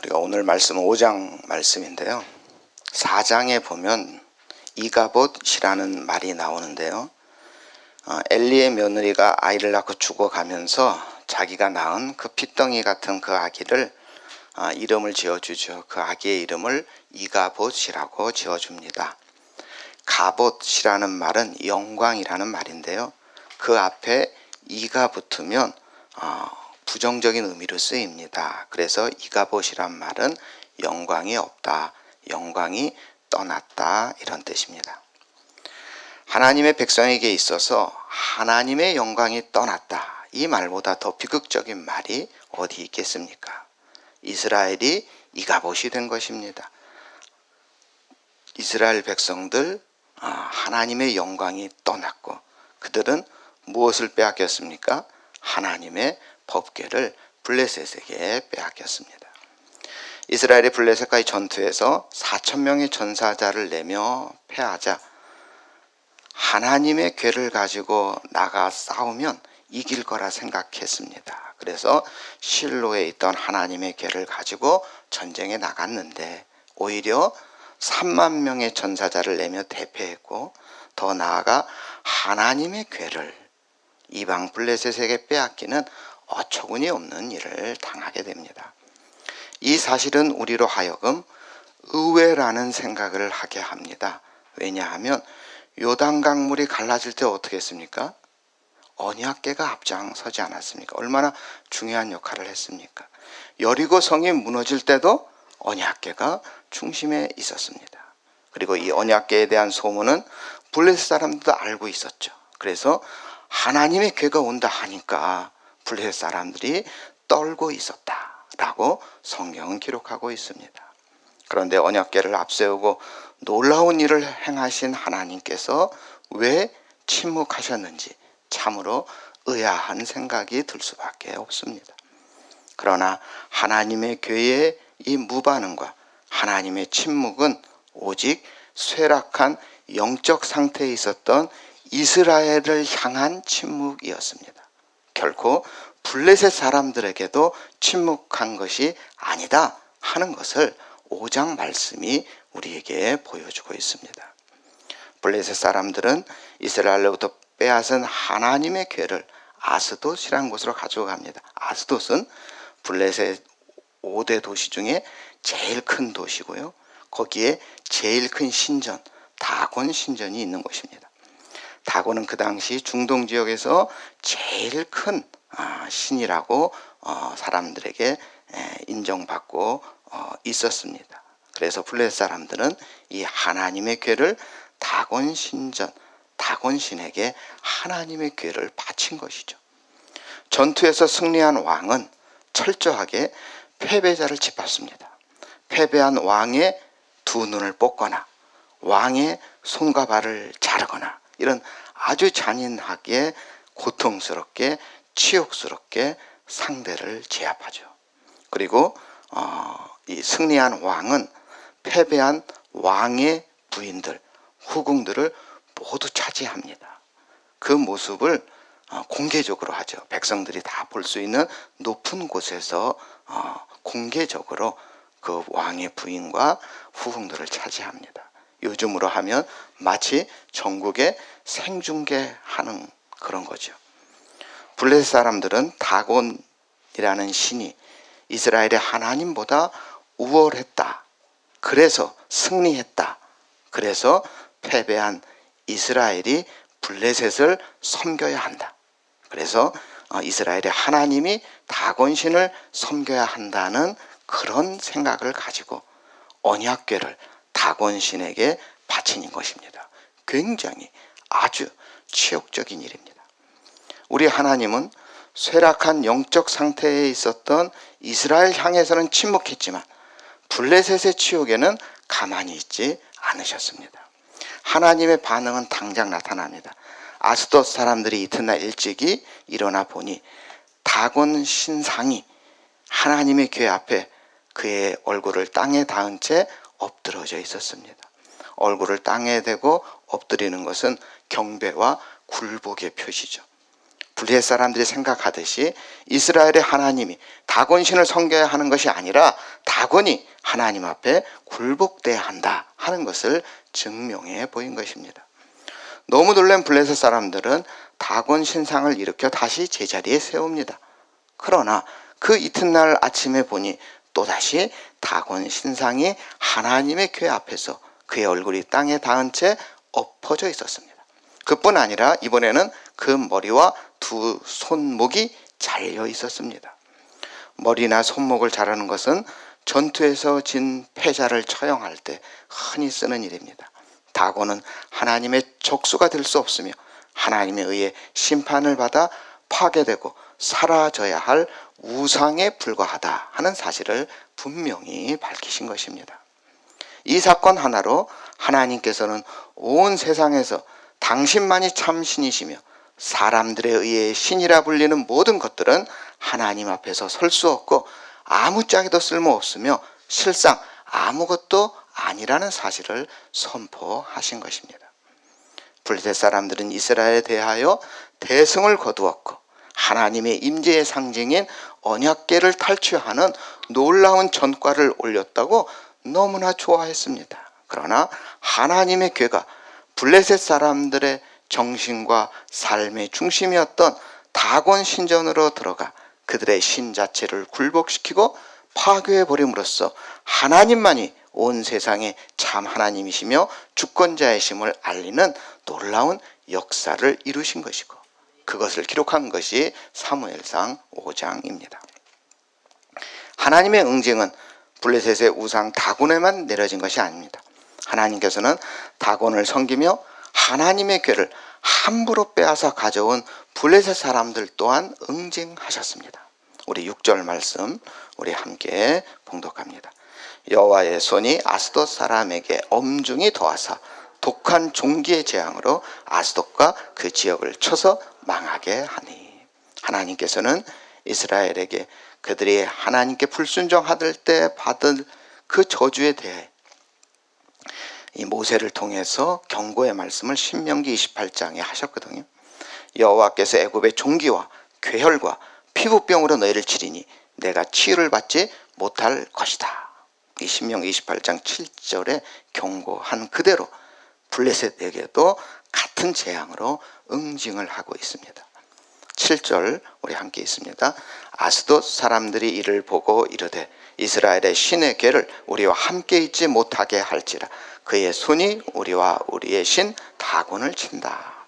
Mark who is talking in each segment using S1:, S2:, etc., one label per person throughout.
S1: 우리가 오늘 말씀은 5장 말씀인데요. 4장에 보면 이가봇이라는 말이 나오는데요. 엘리의 며느리가 아이를 낳고 죽어가면서 자기가 낳은 그 핏덩이 같은 그 아기를 이름을 지어주죠. 그 아기의 이름을 이가봇이라고 지어줍니다. 가봇이라는 말은 영광이라는 말인데요. 그 앞에 이가 붙으면 부정적인 의미로 쓰입니다. 그래서 이가봇이란 말은 영광이 없다, 영광이 떠났다, 이런 뜻입니다. 하나님의 백성에게 있어서 하나님의 영광이 떠났다, 이 말보다 더 비극적인 말이 어디 있겠습니까? 이스라엘이 이가봇이 된 것입니다. 이스라엘 백성들 하나님의 영광이 떠났고 그들은 무엇을 빼앗겼습니까? 하나님의 법궤를 블레셋에게 빼앗겼습니다. 이스라엘이 블레셋과의 전투에서 4,000명의 전사자를 내며 패하자 하나님의 궤를 가지고 나가 싸우면 이길 거라 생각했습니다. 그래서 실로에 있던 하나님의 궤를 가지고 전쟁에 나갔는데 오히려 3만 명의 전사자를 내며 대패했고 더 나아가 하나님의 궤를 이방 블레셋에게 빼앗기는 어처구니 없는 일을 당하게 됩니다. 이 사실은 우리로 하여금 의외라는 생각을 하게 합니다. 왜냐하면 요단강물이 갈라질 때 어떻게 했습니까? 언약궤가 앞장서지 않았습니까? 얼마나 중요한 역할을 했습니까? 여리고 성이 무너질 때도 언약궤가 중심에 있었습니다. 그리고 이 언약궤에 대한 소문은 블레셋 사람들도 알고 있었죠. 그래서 하나님의 궤가 온다 하니까 블레셋 사람들이 떨고 있었다라고 성경은 기록하고 있습니다. 그런데 언약궤를 앞세우고 놀라운 일을 행하신 하나님께서 왜 침묵하셨는지 참으로 의아한 생각이 들 수밖에 없습니다. 그러나 하나님의 궤의 이 무반응과 하나님의 침묵은 오직 쇠락한 영적 상태에 있었던 이스라엘을 향한 침묵이었습니다. 결코 블레셋 사람들에게도 침묵한 것이 아니다 하는 것을 5장 말씀이 우리에게 보여주고 있습니다. 블레셋 사람들은 이스라엘로부터 빼앗은 하나님의 궤를 아스돗이라는 곳으로 가져갑니다. 아스돗은 블레셋 5대 도시 중에 제일 큰 도시고요. 거기에 제일 큰 신전, 다곤 신전이 있는 곳입니다. 다곤은 그 당시 중동 지역에서 제일 큰 신이라고 사람들에게 인정받고 있었습니다. 그래서 블레셋 사람들은 이 하나님의 궤를 다곤 신전, 다곤 신에게 하나님의 궤를 바친 것이죠. 전투에서 승리한 왕은 철저하게 패배자를 짓밟습니다. 패배한 왕의 두 눈을 뽑거나 왕의 손과 발을 자르거나 이런 아주 잔인하게 고통스럽게 치욕스럽게 상대를 제압하죠. 그리고 이 승리한 왕은 패배한 왕의 부인들, 후궁들을 모두 차지합니다. 그 모습을 공개적으로 하죠. 백성들이 다 볼 수 있는 높은 곳에서 공개적으로 그 왕의 부인과 후궁들을 차지합니다. 요즘으로 하면 마치 전국에 생중계하는 그런 거죠. 블레셋 사람들은 다곤이라는 신이 이스라엘의 하나님보다 우월했다. 그래서 승리했다. 그래서 패배한 이스라엘이 블레셋을 섬겨야 한다. 그래서 이스라엘의 하나님이 다곤신을 섬겨야 한다는 그런 생각을 가지고 언약궤를 다곤신에게 바친 것입니다. 굉장히 아주 치욕적인 일입니다. 우리 하나님은 쇠락한 영적 상태에 있었던 이스라엘 향해서는 침묵했지만 블레셋의 치욕에는 가만히 있지 않으셨습니다. 하나님의 반응은 당장 나타납니다. 아스돗 사람들이 이튿날 일찍이 일어나 보니 다곤 신상이 하나님의 궤 앞에 그의 얼굴을 땅에 닿은 채 엎드러져 있었습니다. 얼굴을 땅에 대고 엎드리는 것은 경배와 굴복의 표시죠. 블레셋 사람들이 생각하듯이 이스라엘의 하나님이 다곤신을 섬겨야 하는 것이 아니라 다곤이 하나님 앞에 굴복돼야 한다 하는 것을 증명해 보인 것입니다. 너무 놀란 블레셋 사람들은 다곤 신상을 일으켜 다시 제자리에 세웁니다. 그러나 그 이튿날 아침에 보니 또다시 다곤 신상이 하나님의 교회 앞에서 그의 얼굴이 땅에 닿은 채 엎어져 있었습니다. 그뿐 아니라 이번에는 그 머리와 두 손목이 잘려 있었습니다. 머리나 손목을 자르는 것은 전투에서 진 패자를 처형할 때 흔히 쓰는 일입니다. 다곤은 하나님의 적수가 될 수 없으며 하나님에 의해 심판을 받아 파괴되고 사라져야 할 우상에 불과하다 하는 사실을 분명히 밝히신 것입니다. 이 사건 하나로 하나님께서는 온 세상에서 당신만이 참 신이시며 사람들에 의해 신이라 불리는 모든 것들은 하나님 앞에서 설 수 없고 아무짝에도 쓸모없으며 실상 아무것도 아니라는 사실을 선포하신 것입니다. 블레셋 사람들은 이스라엘에 대하여 대승을 거두었고 하나님의 임재의 상징인 언약궤를 탈취하는 놀라운 전과를 올렸다고 너무나 좋아했습니다. 그러나 하나님의 궤가 블레셋 사람들의 정신과 삶의 중심이었던 다곤 신전으로 들어가 그들의 신 자체를 굴복시키고 파괴해버림으로써 하나님만이 온 세상의 참 하나님이시며 주권자이심을 알리는 놀라운 역사를 이루신 것이고 그것을 기록한 것이 사무엘상 5장입니다. 하나님의 응징은 블레셋의 우상 다곤에만 내려진 것이 아닙니다. 하나님께서는 다곤을 섬기며 하나님의 궤를 함부로 빼앗아 가져온 블레셋 사람들 또한 응징하셨습니다. 우리 6절 말씀 우리 함께 봉독합니다. 여호와의 손이 아스돗 사람에게 엄중히 더하사 독한 종기의 재앙으로 아스돗과 그 지역을 쳐서 망하게 하니. 하나님께서는 이스라엘에게 그들이 하나님께 불순종할 때 받은 그 저주에 대해 이 모세를 통해서 경고의 말씀을 신명기 28장에 하셨거든요. 여호와께서 애굽의 종기와 괴혈과 피부병으로 너희를 치리니 내가 치유를 받지 못할 것이다. 이 신명기 28장 7절에 경고한 그대로 블레셋에게도 같은 재앙으로 응징을 하고 있습니다. 7절 우리 함께 있습니다. 아스돗 사람들이 이를 보고 이르되 이스라엘의 신의 궤를 우리와 함께 있지 못하게 할지라 그의 손이 우리와 우리의 신 다곤을 친다.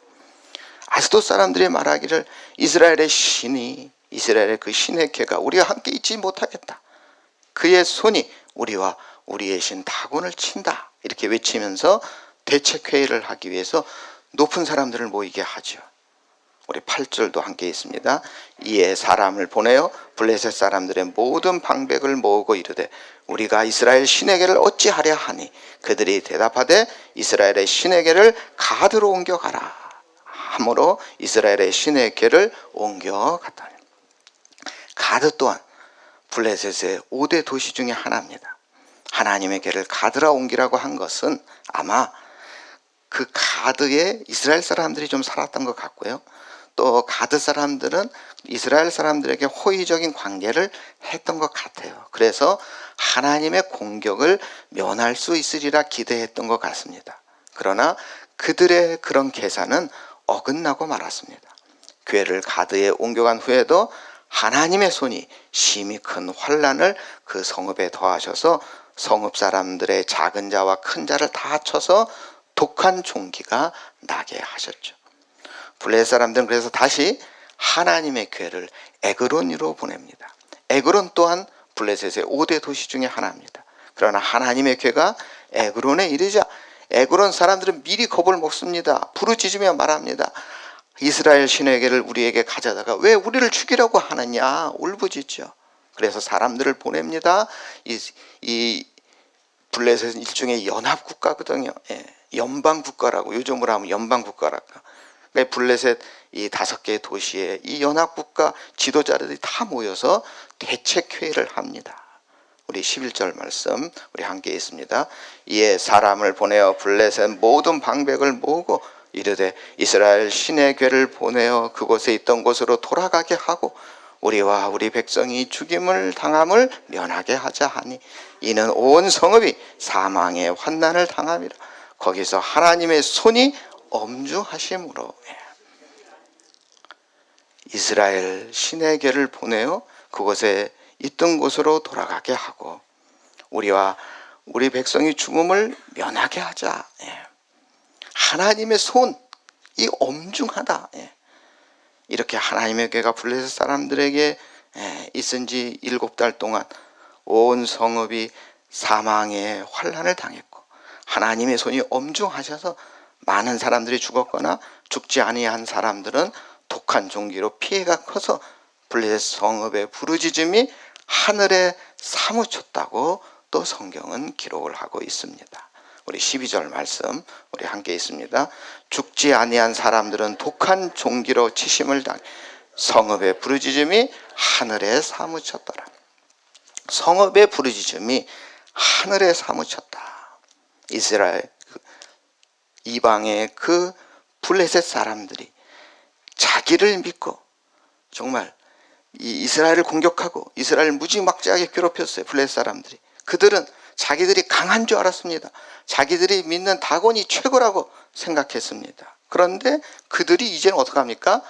S1: 아스돗 사람들이 말하기를 이스라엘의 신이 이스라엘의 그 신의 궤가 우리와 함께 있지 못하겠다. 그의 손이 우리와 우리의 신 다곤을 친다. 이렇게 외치면서 대책회의를 하기 위해서 높은 사람들을 모이게 하죠. 우리 8절도 함께 있습니다. 이에 사람을 보내어 블레셋 사람들의 모든 방백을 모으고 이르되 우리가 이스라엘 신에게를 어찌하랴 하니 그들이 대답하되 이스라엘의 신에게를 가드로 옮겨가라 하므로 이스라엘의 신에게를 옮겨갔다. 가드 또한 블레셋의 5대 도시 중에 하나입니다. 하나님의 궤를 가드라 옮기라고 한 것은 아마 그 가드에 이스라엘 사람들이 좀 살았던 것 같고요. 또 가드 사람들은 이스라엘 사람들에게 호의적인 관계를 했던 것 같아요. 그래서 하나님의 공격을 면할 수 있으리라 기대했던 것 같습니다. 그러나 그들의 그런 계산은 어긋나고 말았습니다. 궤를 가드에 옮겨간 후에도 하나님의 손이 심히 큰 환난을 그 성읍에 더하셔서 성읍 사람들의 작은 자와 큰 자를 다 쳐서 독한 종기가 나게 하셨죠. 블레셋 사람들은 그래서 다시 하나님의 궤를 에그론으로 보냅니다. 에그론 또한 블레셋의 5대 도시 중에 하나입니다. 그러나 하나님의 궤가 에그론에 이르자 에그론 사람들은 미리 겁을 먹습니다. 부르짖으며 말합니다. 이스라엘 신의 궤를 우리에게 가져다가 왜 우리를 죽이려고 하느냐 울부짖죠. 그래서 사람들을 보냅니다. 이 블레셋은 일종의 연합국가거든요. 연방국가라고 요즘으로 하면 연방국가라고. 그러니까 블레셋 이 5개의 도시에 이 연합국가 지도자들이 다 모여서 대책회의를 합니다. 우리 11절 말씀 우리 함께 있습니다. 이에 사람을 보내어 블레셋 모든 방백을 모으고 이르되 이스라엘 신의 궤를 보내어 그곳에 있던 곳으로 돌아가게 하고 우리와 우리 백성이 죽임을 당함을 면하게 하자 하니 이는 온 성읍이 사망의 환난을 당함이라. 거기서 하나님의 손이 엄중하심으로 이스라엘 신의 괴를 보내어 그곳에 있던 곳으로 돌아가게 하고 우리와 우리 백성이 죽음을 면하게 하자. 하나님의 손이 엄중하다. 이렇게 하나님의 괴가 블레셋 사람들에게 있은 지 7달 동안 온 성읍이 사망의 환난을 당했고 하나님의 손이 엄중하셔서 많은 사람들이 죽었거나 죽지 아니한 사람들은 독한 종기로 피해가 커서 블레셋 성읍의 부르짖음이 하늘에 사무쳤다고 또 성경은 기록을 하고 있습니다. 우리 12절 말씀 우리 함께 있습니다. 죽지 아니한 사람들은 독한 종기로 치심을 당해 성읍의 부르짖음이 하늘에 사무쳤더라. 성읍의 부르짖음이 하늘에 사무쳤다. 이스라엘 이방의 그 블레셋 사람들이 자기를 믿고 정말 이 이스라엘을 공격하고 이스라엘을 무지막지하게 괴롭혔어요. 블레셋 사람들이. 그들은 자기들이 강한 줄 알았습니다. 자기들이 믿는 다곤이 최고라고 생각했습니다. 그런데 그들이 이제는 어떻게 합니까?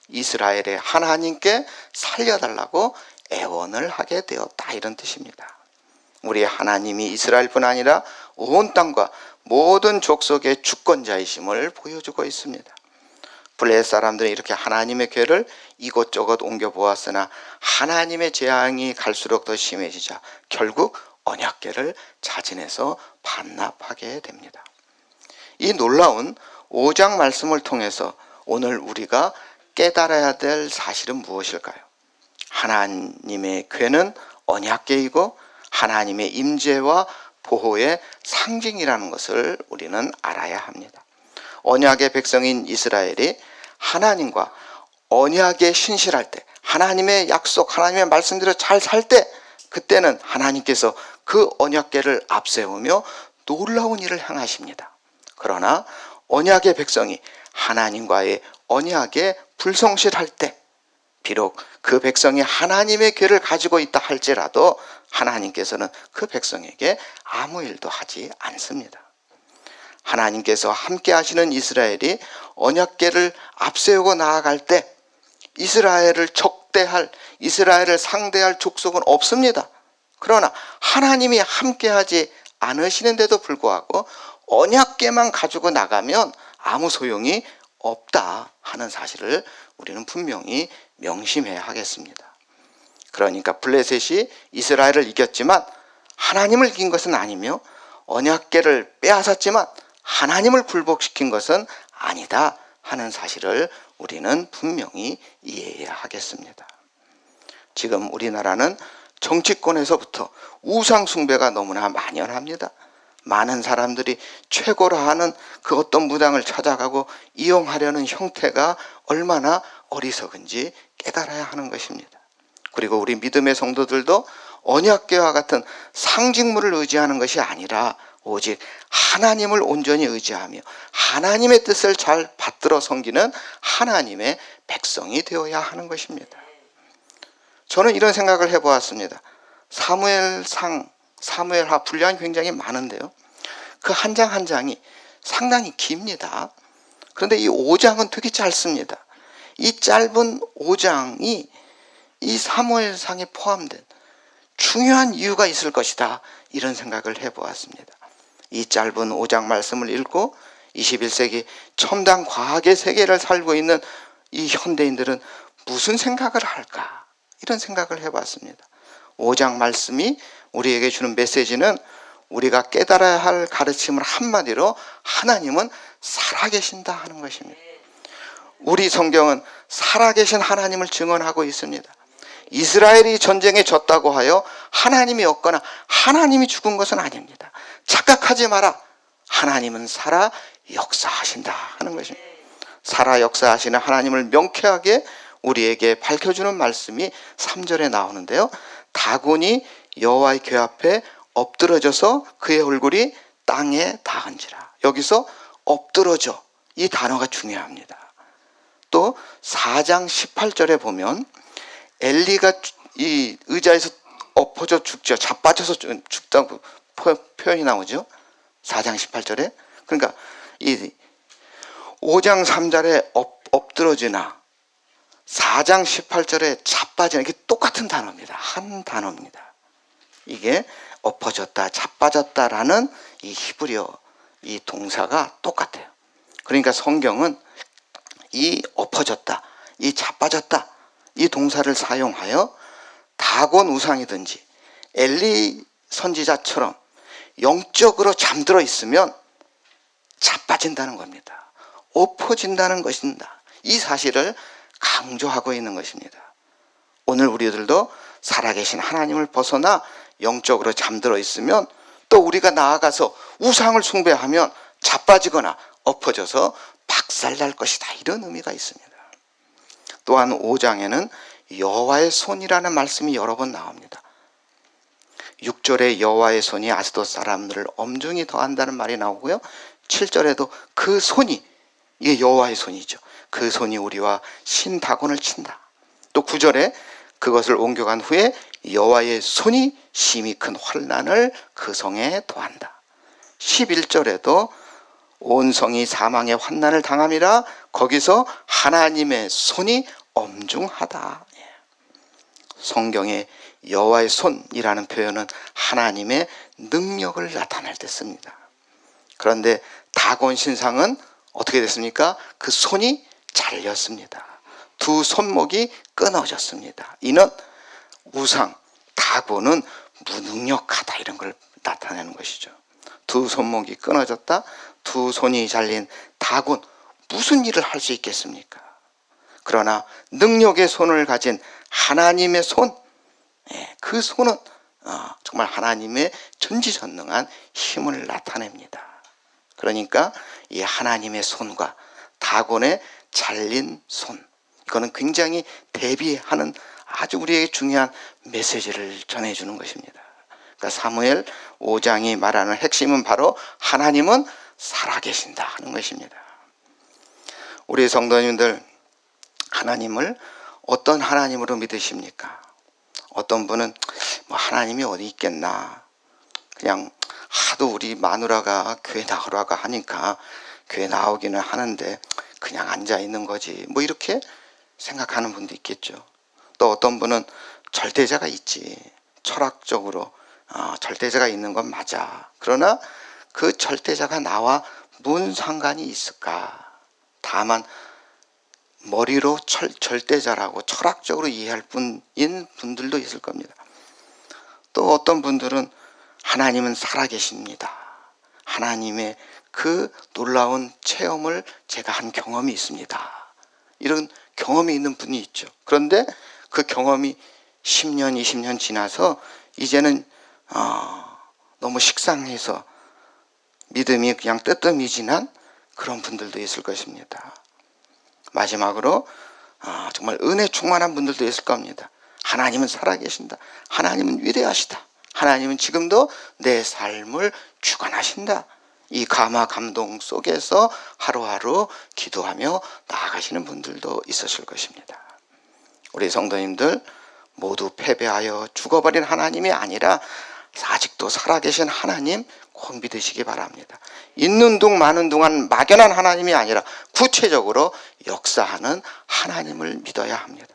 S1: 이스라엘의 하나님께 살려달라고 애원을 하게 되었다, 이런 뜻입니다. 우리 하나님이 이스라엘뿐 아니라 온 땅과 모든 족속의 주권자이심을 보여주고 있습니다. 블레셋 사람들은 이렇게 하나님의 괴를 이곳저곳 옮겨보았으나 하나님의 재앙이 갈수록 더 심해지자 결국 언약궤를 자진해서 반납하게 됩니다. 이 놀라운 5장 말씀을 통해서 오늘 우리가 깨달아야 될 사실은 무엇일까요? 하나님의 궤는 언약궤이고 하나님의 임재와 보호의 상징이라는 것을 우리는 알아야 합니다. 언약의 백성인 이스라엘이 하나님과 언약에 신실할 때, 하나님의 약속, 하나님의 말씀대로 잘 살 때, 그때는 하나님께서 그 언약궤를 앞세우며 놀라운 일을 행하십니다. 그러나 언약의 백성이 하나님과의 언약에 불성실할 때, 비록 그 백성이 하나님의 궤를 가지고 있다 할지라도 하나님께서는 그 백성에게 아무 일도 하지 않습니다. 하나님께서 함께 하시는 이스라엘이 언약궤를 앞세우고 나아갈 때 이스라엘을 적대할, 이스라엘을 상대할 족속은 없습니다. 그러나 하나님이 함께하지 않으시는데도 불구하고 언약궤만 가지고 나가면 아무 소용이 없다 하는 사실을 우리는 분명히 명심해야 하겠습니다. 그러니까 블레셋이 이스라엘을 이겼지만 하나님을 이긴 것은 아니며 언약궤를 빼앗았지만 하나님을 굴복시킨 것은 아니다 하는 사실을 우리는 분명히 이해해야 하겠습니다. 지금 우리나라는 정치권에서부터 우상 숭배가 너무나 만연합니다. 많은 사람들이 최고라 하는 그 어떤 무당을 찾아가고 이용하려는 형태가 얼마나 어리석은지 깨달아야 하는 것입니다. 그리고 우리 믿음의 성도들도 언약궤와 같은 상징물을 의지하는 것이 아니라 오직 하나님을 온전히 의지하며 하나님의 뜻을 잘 받들어 섬기는 하나님의 백성이 되어야 하는 것입니다. 저는 이런 생각을 해보았습니다. 사무엘하 분량이 굉장히 많은데요, 그 한 장 한 장이 상당히 깁니다. 그런데 이 5장은 되게 짧습니다. 이 짧은 5장이 이 사무엘상에 포함된 중요한 이유가 있을 것이다, 이런 생각을 해보았습니다. 이 짧은 5장 말씀을 읽고 21세기 첨단 과학의 세계를 살고 있는 이 현대인들은 무슨 생각을 할까, 이런 생각을 해봤습니다. 5장 말씀이 우리에게 주는 메시지는 우리가 깨달아야 할 가르침을 한마디로 하나님은 살아계신다 하는 것입니다. 우리 성경은 살아계신 하나님을 증언하고 있습니다. 이스라엘이 전쟁에 졌다고 하여 하나님이 없거나 하나님이 죽은 것은 아닙니다. 착각하지 마라. 하나님은 살아 역사하신다 하는 것입니다. 살아 역사하시는 하나님을 명쾌하게 우리에게 밝혀주는 말씀이 3절에 나오는데요, 다곤이 여호와의 궤 앞에 엎드러져서 그의 얼굴이 땅에 닿은지라. 여기서 엎드러져, 이 단어가 중요합니다. 또 4장 18절에 보면 엘리가 이 의자에서 엎어져 죽죠. 자빠져서 죽다고 표현이 나오죠. 4장 18절에. 그러니까 이 5장 3절에 엎드러지나 4장 18절에 자빠지는 게 똑같은 단어입니다. 한 단어입니다. 이게 엎어졌다, 자빠졌다라는 이 히브리어 이 동사가 똑같아요. 그러니까 성경은 이 엎어졌다, 이 자빠졌다 이 동사를 사용하여 다곤 우상이든지 엘리 선지자처럼 영적으로 잠들어 있으면 자빠진다는 겁니다. 엎어진다는 것입니다. 이 사실을 강조하고 있는 것입니다. 오늘 우리들도 살아계신 하나님을 벗어나 영적으로 잠들어 있으면 또 우리가 나아가서 우상을 숭배하면 자빠지거나 엎어져서 박살날 것이다. 이런 의미가 있습니다. 또한 5장에는 여호와의 손이라는 말씀이 여러 번 나옵니다. 6절에 여호와의 손이 아스돗 사람들을 엄중히 더한다는 말이 나오고요. 7절에도 그 손이, 이게 여호와의 손이죠. 그 손이 우리와 신다곤을 친다. 또 9절에 그것을 옮겨간 후에 여호와의 손이 심히 큰 환난을 그 성에 더한다. 11절에도 온 성이 사망의 환난을 당함이라 거기서 하나님의 손이 엄중하다. 성경에 여호와의 손이라는 표현은 하나님의 능력을 나타낼 때 씁니다. 그런데 다곤 신상은 어떻게 됐습니까? 그 손이 잘렸습니다. 두 손목이 끊어졌습니다. 이는 우상, 다곤은 무능력하다 이런 걸 나타내는 것이죠. 두 손목이 끊어졌다, 두 손이 잘린 다곤, 무슨 일을 할 수 있겠습니까? 그러나 능력의 손을 가진 하나님의 손, 그 손은 정말 하나님의 전지전능한 힘을 나타냅니다. 그러니까 이 하나님의 손과 다곤의 잘린 손, 이거는 굉장히 대비하는 아주 우리에게 중요한 메시지를 전해주는 것입니다. 그러니까 사무엘 5장이 말하는 핵심은 바로 하나님은 살아계신다 하는 것입니다. 우리 성도님들, 하나님을 어떤 하나님으로 믿으십니까? 어떤 분은 뭐 하나님이 어디 있겠나, 그냥 하도 우리 마누라가 교회 나오라고 하니까 교회 나오기는 하는데 그냥 앉아 있는 거지, 뭐 이렇게 생각하는 분도 있겠죠. 또 어떤 분은 절대자가 있지, 철학적으로 절대자가 있는 건 맞아. 그러나 그 절대자가 나와 무슨 상관이 있을까? 다만 머리로 절대자라고 철학적으로 이해할 뿐인 분들도 있을 겁니다. 또 어떤 분들은 하나님은 살아계십니다. 하나님의 그 놀라운 체험을 제가 한 경험이 있습니다. 이런 경험이 있는 분이 있죠. 그런데 그 경험이 10년, 20년 지나서 이제는 너무 식상해서 믿음이 그냥 뜨뜻미진한 그런 분들도 있을 것입니다. 마지막으로 정말 은혜 충만한 분들도 있을 겁니다. 하나님은 살아계신다. 하나님은 위대하시다. 하나님은 지금도 내 삶을 주관하신다. 이 감화 감동 속에서 하루하루 기도하며 나아가시는 분들도 있으실 것입니다. 우리 성도님들 모두 패배하여 죽어버린 하나님이 아니라 아직도 살아계신 하나님 꼭 믿으시기 바랍니다. 있는 둥 마는 동안 막연한 하나님이 아니라 구체적으로 역사하는 하나님을 믿어야 합니다.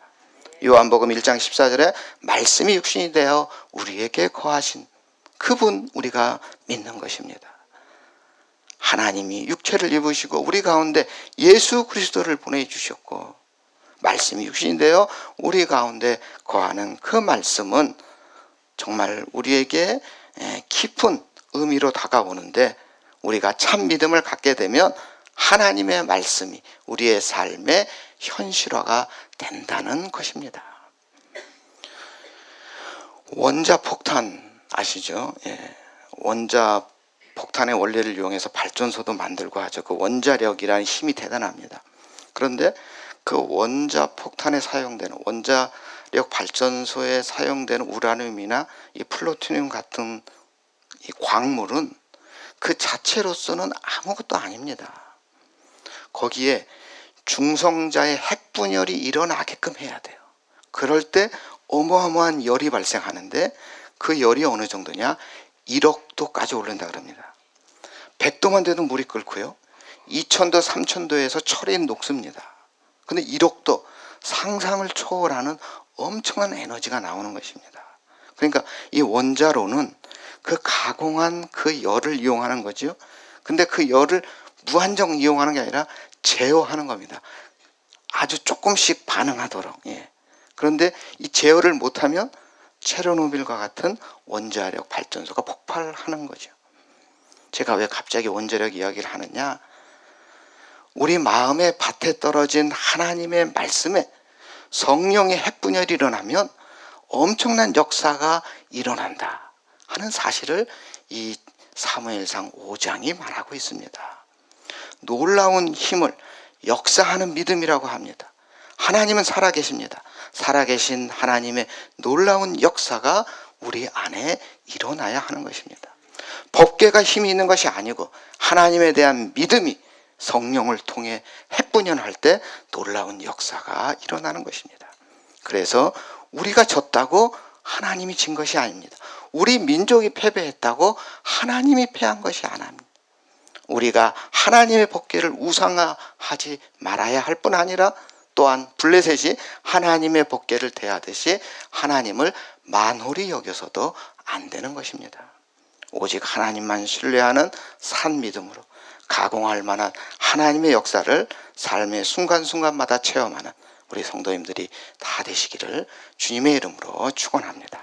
S1: 요한복음 1장 14절에 말씀이 육신이 되어 우리에게 거하신 그분 우리가 믿는 것입니다. 하나님이 육체를 입으시고 우리 가운데 예수 그리스도를 보내주셨고 말씀이 육신이 되어 우리 가운데 거하는 그 말씀은 정말 우리에게 깊은 의미로 다가오는데, 우리가 참 믿음을 갖게 되면 하나님의 말씀이 우리의 삶의 현실화가 된다는 것입니다. 원자폭탄 아시죠? 원자폭탄의 원리를 이용해서 발전소도 만들고 하죠. 그 원자력이라는 힘이 대단합니다. 그런데 그 원자폭탄에 사용되는, 원자력 발전소에 사용되는 우라늄이나 이 플루토늄 같은 이 광물은 그 자체로서는 아무것도 아닙니다. 거기에 중성자의 핵분열이 일어나게끔 해야 돼요. 그럴 때 어마어마한 열이 발생하는데 그 열이 어느 정도냐? 1억도까지 오른다 그럽니다. 100도만 돼도 물이 끓고요. 2000도, 3000도에서 철이 녹습니다. 근데 1억도, 상상을 초월하는 엄청난 에너지가 나오는 것입니다. 그러니까 이 원자로는 그 가공한 그 열을 이용하는 거죠. 근데 그 열을 무한정 이용하는 게 아니라 제어하는 겁니다. 아주 조금씩 반응하도록. 예. 그런데 이 제어를 못하면 체르노빌과 같은 원자력 발전소가 폭발하는 거죠. 제가 왜 갑자기 원자력 이야기를 하느냐? 우리 마음의 밭에 떨어진 하나님의 말씀에 성령의 핵분열이 일어나면 엄청난 역사가 일어난다 하는 사실을 이 사무엘상 5장이 말하고 있습니다. 놀라운 힘을 역사하는 믿음이라고 합니다. 하나님은 살아계십니다. 살아계신 하나님의 놀라운 역사가 우리 안에 일어나야 하는 것입니다. 법궤가 힘이 있는 것이 아니고 하나님에 대한 믿음이 성령을 통해 핵분열할 때 놀라운 역사가 일어나는 것입니다. 그래서 우리가 졌다고 하나님이 진 것이 아닙니다. 우리 민족이 패배했다고 하나님이 패한 것이 아닙니다. 우리가 하나님의 법궤를 우상화하지 말아야 할 뿐 아니라 또한 블레셋이 하나님의 법궤를 대하듯이 하나님을 만홀히 여겨서도 안 되는 것입니다. 오직 하나님만 신뢰하는 산 믿음으로 가공할 만한 하나님의 역사를 삶의 순간순간마다 체험하는 우리 성도님들이 다 되시기를 주님의 이름으로 축원합니다.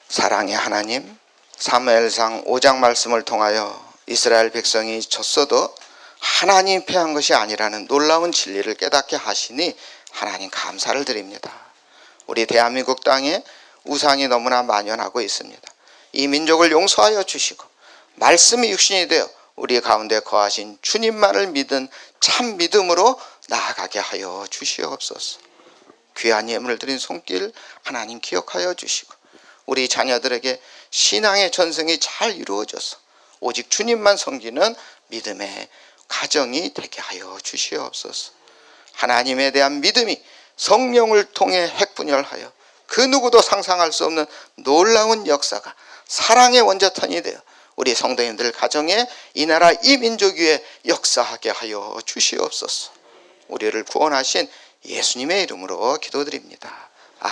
S1: 사랑의 하나님, 사무엘상 5장 말씀을 통하여 이스라엘 백성이 졌어도 하나님 패한 것이 아니라는 놀라운 진리를 깨닫게 하시니 하나님 감사를 드립니다. 우리 대한민국 땅에 우상이 너무나 만연하고 있습니다. 이 민족을 용서하여 주시고 말씀이 육신이 되어 우리 가운데 거하신 주님만을 믿은 참 믿음으로 나아가게 하여 주시옵소서. 귀한 예물을 드린 손길 하나님 기억하여 주시고 우리 자녀들에게 신앙의 전승이 잘 이루어져서 오직 주님만 섬기는 믿음의 가정이 되게 하여 주시옵소서. 하나님에 대한 믿음이 성령을 통해 핵분열하여 그 누구도 상상할 수 없는 놀라운 역사가 사랑의 원자탄이 되어 우리 성도님들 가정에 이 나라 이 민족 위에 역사하게 하여 주시옵소서. 우리를 구원하신 예수님의 이름으로 기도드립니다.